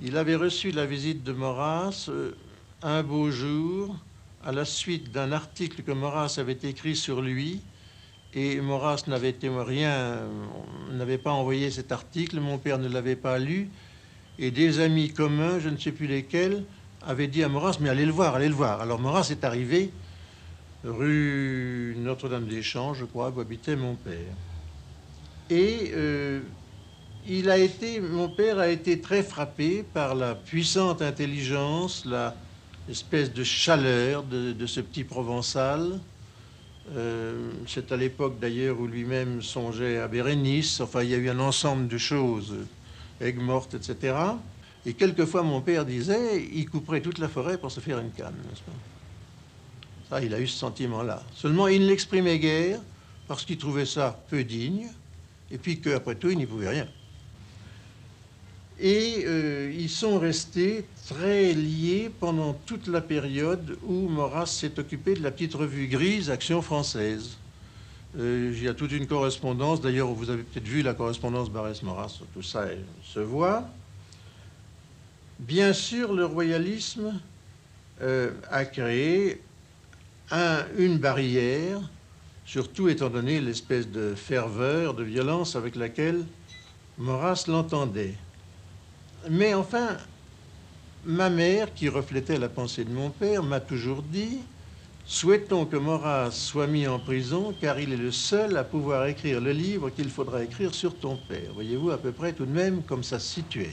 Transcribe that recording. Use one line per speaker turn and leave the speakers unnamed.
Il avait reçu la visite de Maurras un beau jour, à la suite d'un article que Maurras avait écrit sur lui. Et Maurras n'avait pas envoyé cet article, mon père ne l'avait pas lu. Et des amis communs, je ne sais plus lesquels, avaient dit à Maurras, mais allez le voir, allez le voir. Alors Maurras est arrivé rue Notre-Dame-des-Champs, je crois, où habitait mon père. Et mon père a été très frappé par la puissante intelligence, la espèce de chaleur de ce petit Provençal. C'est à l'époque d'ailleurs où lui-même songeait à Bérénice. Enfin, il y a eu un ensemble de choses, Aigues-Mortes, etc. Et quelquefois, mon père disait, il couperait toute la forêt pour se faire une canne, n'est-ce pas? Ça, il a eu ce sentiment-là. Seulement, il ne l'exprimait guère parce qu'il trouvait ça peu digne, et puis qu'après tout, il n'y pouvait rien. Et ils sont restés très liés pendant toute la période où Maurras s'est occupé de la petite revue grise Action française. Il y a toute une correspondance, d'ailleurs vous avez peut-être vu la correspondance Barrès-Maurras, tout ça se voit. Bien sûr, le royalisme a créé une barrière, surtout étant donné l'espèce de ferveur, de violence avec laquelle Maurras l'entendait. Mais enfin, ma mère, qui reflétait la pensée de mon père, m'a toujours dit « Souhaitons que Maurras soit mis en prison, car il est le seul à pouvoir écrire le livre qu'il faudra écrire sur ton père. » Voyez-vous à peu près tout de même comme ça se situait.